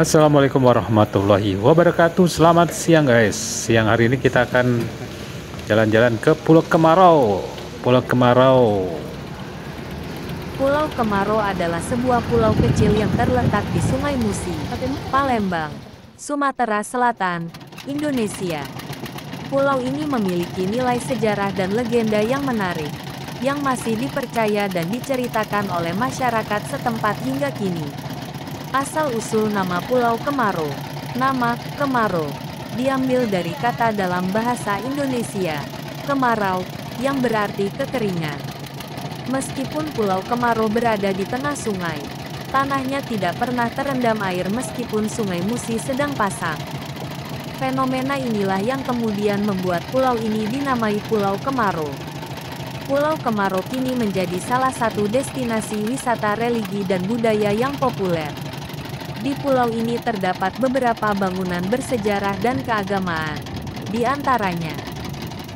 Assalamualaikum warahmatullahi wabarakatuh. Selamat siang guys. Siang hari ini kita akan jalan-jalan ke Pulau Kemarau. Pulau Kemarau. Pulau Kemarau adalah sebuah pulau kecil yang terletak di Sungai Musi, Palembang, Sumatera Selatan, Indonesia. Pulau ini memiliki nilai sejarah dan legenda yang menarik, yang masih dipercaya dan diceritakan oleh masyarakat setempat hingga kini. Asal-usul nama Pulau Kemarau. Nama Kemarau diambil dari kata dalam bahasa Indonesia, kemarau, yang berarti kekeringan. Meskipun Pulau Kemarau berada di tengah sungai, tanahnya tidak pernah terendam air meskipun Sungai Musi sedang pasang. Fenomena inilah yang kemudian membuat pulau ini dinamai Pulau Kemarau. Pulau Kemarau kini menjadi salah satu destinasi wisata religi dan budaya yang populer. Di pulau ini terdapat beberapa bangunan bersejarah dan keagamaan. Di antaranya,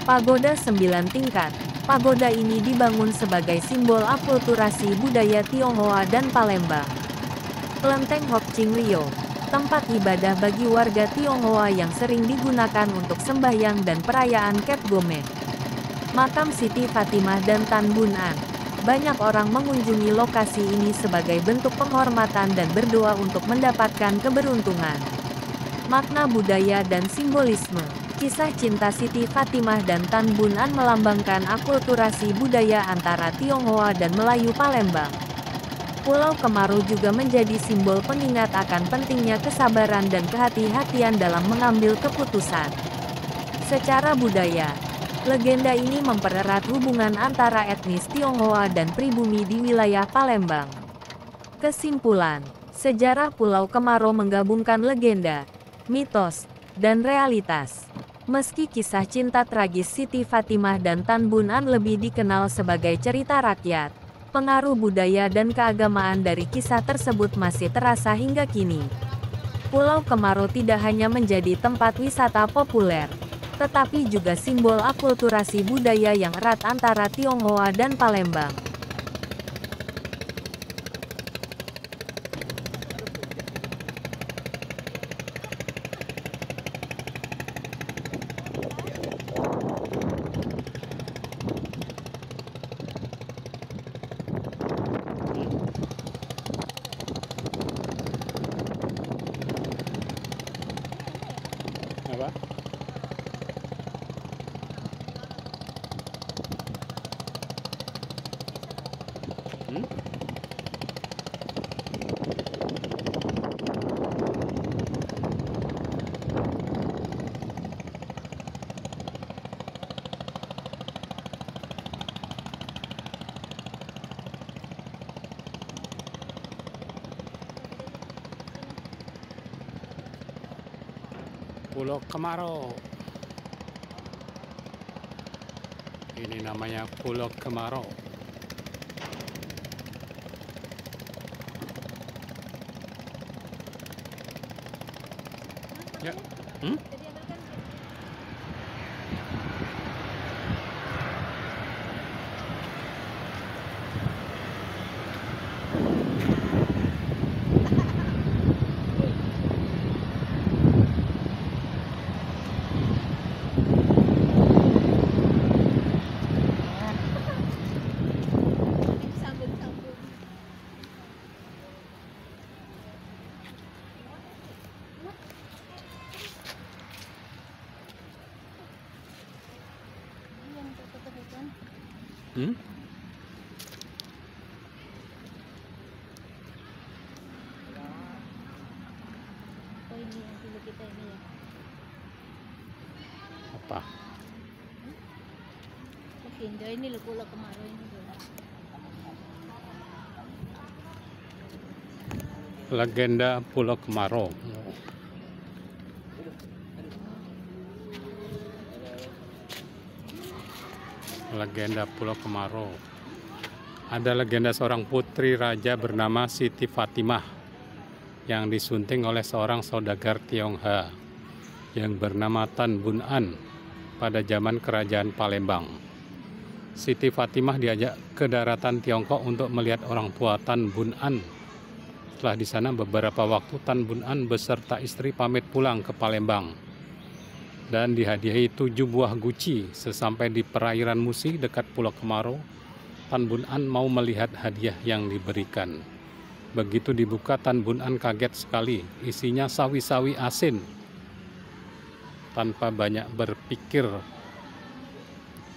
Pagoda 9 tingkat. Pagoda ini dibangun sebagai simbol akulturasi budaya Tionghoa dan Palembang. Kelenteng Hok Ching Rio, tempat ibadah bagi warga Tionghoa yang sering digunakan untuk sembahyang dan perayaan Ket Gome. Makam Siti Fatimah dan Tan Bun An. Banyak orang mengunjungi lokasi ini sebagai bentuk penghormatan dan berdoa untuk mendapatkan keberuntungan. Makna budaya dan simbolisme. Kisah cinta Siti Fatimah dan Tan Bun An melambangkan akulturasi budaya antara Tionghoa dan Melayu Palembang. Pulau Kemarau juga menjadi simbol pengingat akan pentingnya kesabaran dan kehati-hatian dalam mengambil keputusan. Secara budaya, legenda ini mempererat hubungan antara etnis Tionghoa dan pribumi di wilayah Palembang. Kesimpulan, sejarah Pulau Kemarau menggabungkan legenda, mitos, dan realitas. Meski kisah cinta tragis Siti Fatimah dan Tan Bun An lebih dikenal sebagai cerita rakyat, pengaruh budaya dan keagamaan dari kisah tersebut masih terasa hingga kini. Pulau Kemarau tidak hanya menjadi tempat wisata populer, tetapi juga simbol akulturasi budaya yang erat antara Tionghoa dan Palembang. Apa? Hmm? Pulau Kemarau. Ini namanya Pulau Kemarau. Ya. Hmm? Hmm? Oh ini yang dulu kita ini ya. Apa? Legenda ini loh Pulau Kemarau ini loh. Legenda Pulau Kemarau. Legenda Pulau Kemarau. Ada legenda seorang putri raja bernama Siti Fatimah yang disunting oleh seorang saudagar Tionghoa yang bernama Tan Bun An pada zaman kerajaan Palembang. Siti Fatimah diajak ke daratan Tiongkok untuk melihat orang tua Tan Bun An Setelah di sana beberapa waktu, Tan Bun An beserta istri pamit pulang ke Palembang dan dihadiahi 7 buah guci. Sesampai di perairan Musi dekat Pulau Kemarau, Tan Bun An mau melihat hadiah yang diberikan. Begitu dibuka, Tan Bun An kaget sekali. Isinya sawi-sawi asin. Tanpa banyak berpikir,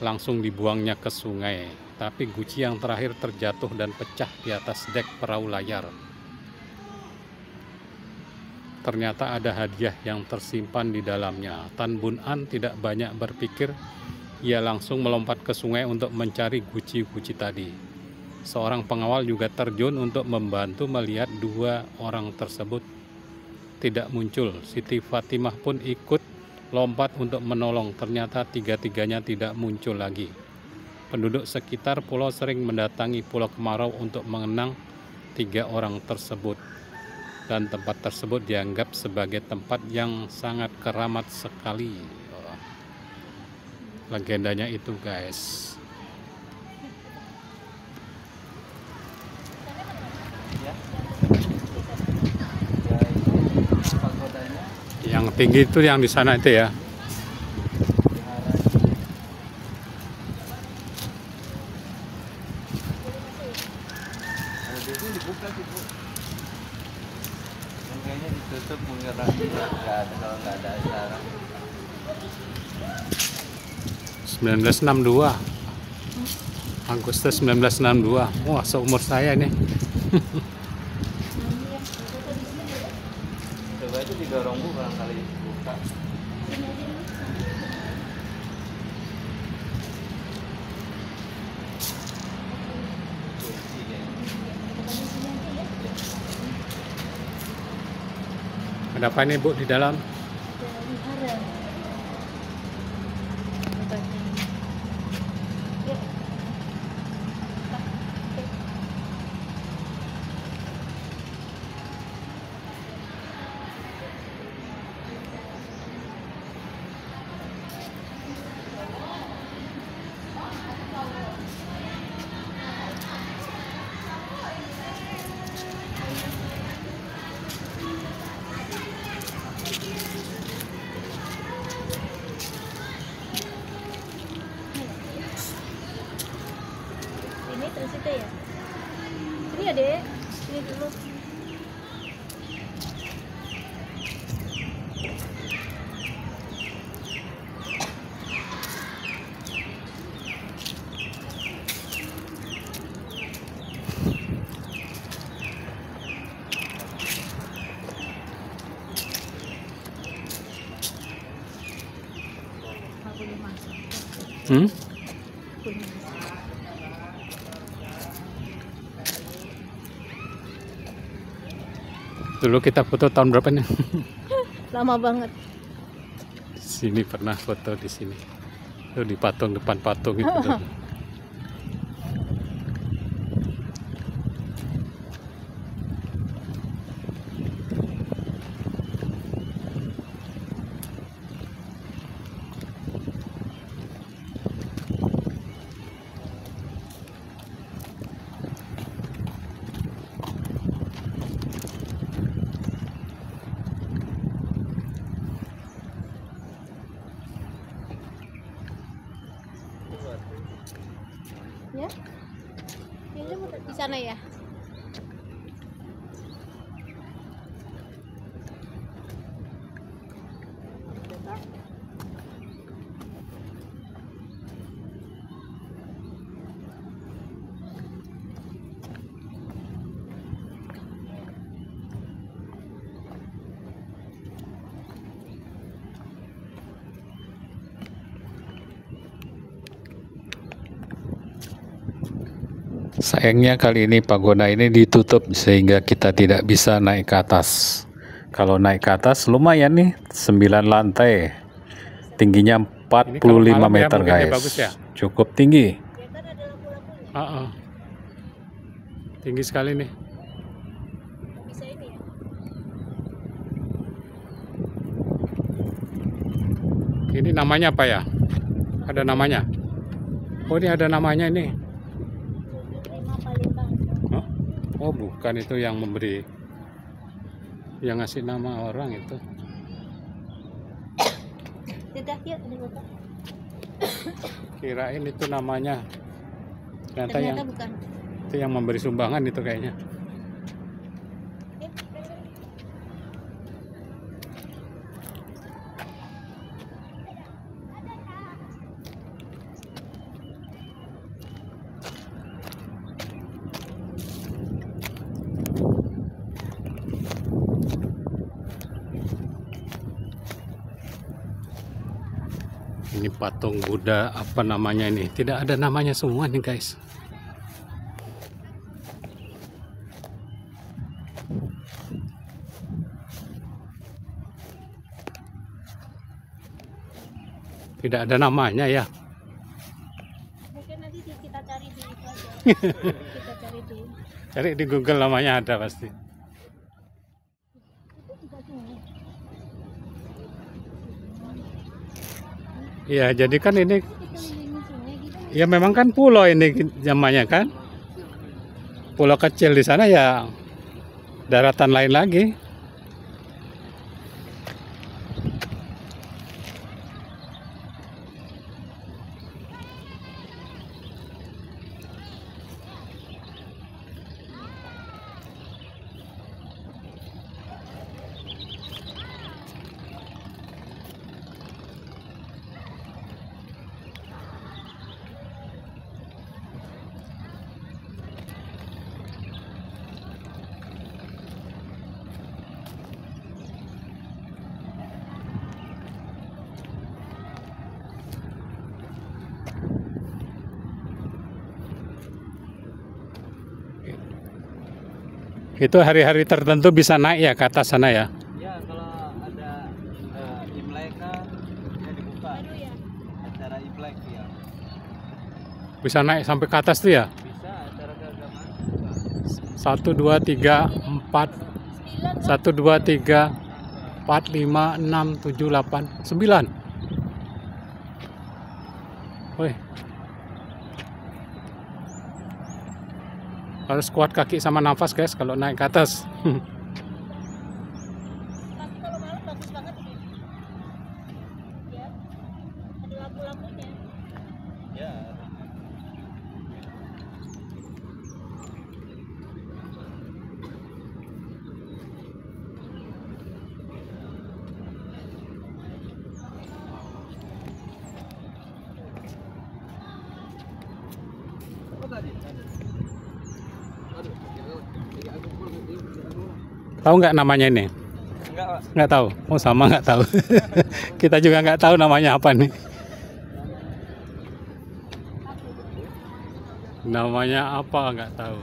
langsung dibuangnya ke sungai. Tapi guci yang terakhir terjatuh dan pecah di atas dek perahu layar. Ternyata ada hadiah yang tersimpan di dalamnya. Tan Bun An tidak banyak berpikir, ia langsung melompat ke sungai untuk mencari guci-guci tadi. Seorang pengawal juga terjun untuk membantu melihat 2 orang tersebut tidak muncul. Siti Fatimah pun ikut lompat untuk menolong. Ternyata 3-tiganya tidak muncul lagi. Penduduk sekitar pulau sering mendatangi Pulau Kemarau untuk mengenang 3 orang tersebut. Dan tempat tersebut dianggap sebagai tempat yang sangat keramat sekali. Legendanya itu, guys. Yang tinggi itu yang di sana itu ya. Dibuka sih, Bu. Yang kayaknya ditutup mengerang nggak ada kalau nggak ada acara. 1962. Agustus 1962. Wah, seumur saya nih. Coba aja didorong, Bu, barangkali buka. Ada apa nih, Bu, di dalam? Ini terus itu ya. Ini ya, Dek. Ini dulu. Aku boleh masuk. Hmm? Boleh masuk. Dulu kita foto tahun berapa nih? Lama banget. Sini pernah foto di sini. Tuh di patung, depan patung itu tuh. Ya. Ini di sana ya. Sayangnya kali ini pagoda ini ditutup sehingga kita tidak bisa naik ke atas. Kalau naik ke atas lumayan nih, 9 lantai. Tingginya 45 meter, guys. Bagus ya? Cukup tinggi. Ya kan ada lampu-lampunya. Tinggi sekali nih. Bisa ini ya. Ini namanya apa ya? Ada namanya? Oh, ini ada namanya ini. Prima Palembang. Oh, bukan, itu yang memberi Yang ngasih nama orang itu. Tidak yuk, ini Bapak. Kirain itu namanya. Ternyata Ternyata yang bukan. itu yang memberi sumbangan itu kayaknya. Ini patung Buddha apa namanya ini? Tidak ada namanya semua nih guys. Tidak ada namanya ya. Mungkin nanti kita cari di itu aja. Kita cari di. Cari di Google namanya ada pasti. Iya, jadi kan ini Dikelilingi sungai gitu. ya memang kan pulau ini namanya kan. Pulau kecil di sana ya daratan lain lagi. Itu hari-hari tertentu bisa naik ya ke atas sana ya. Ya, kalau ada Imlek kan ya dibuka. Aduh ya. Acara Imlek ya. Bisa naik sampai ke atas tuh ya. Bisa acara keagamaan. 1 2 3 4 1 2 3 4 5 6 7 8 9. Woi. Harus kuat kaki sama nafas guys kalau naik ke atas. Tapi kalau malam bagus banget ini. Ya. Ada lampu-lampunya. Ya. Tahu nggak namanya ini? Enggak, Pak. Nggak tahu. Oh sama nggak tahu. Kita juga nggak tahu namanya apa nih. Namanya apa nggak tahu.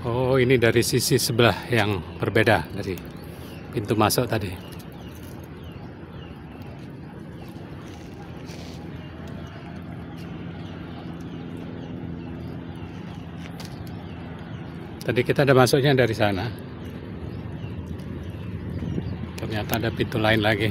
Oh, ini dari sisi sebelah yang berbeda dari pintu masuk tadi. Tadi kita ada masuknya dari sana. Ternyata ada pintu lain lagi.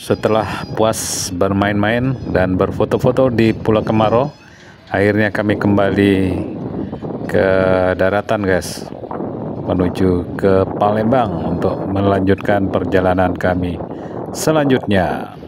Setelah puas bermain-main dan berfoto-foto di Pulau Kemarau, akhirnya kami kembali ke daratan guys, menuju ke Palembang untuk melanjutkan perjalanan kami selanjutnya.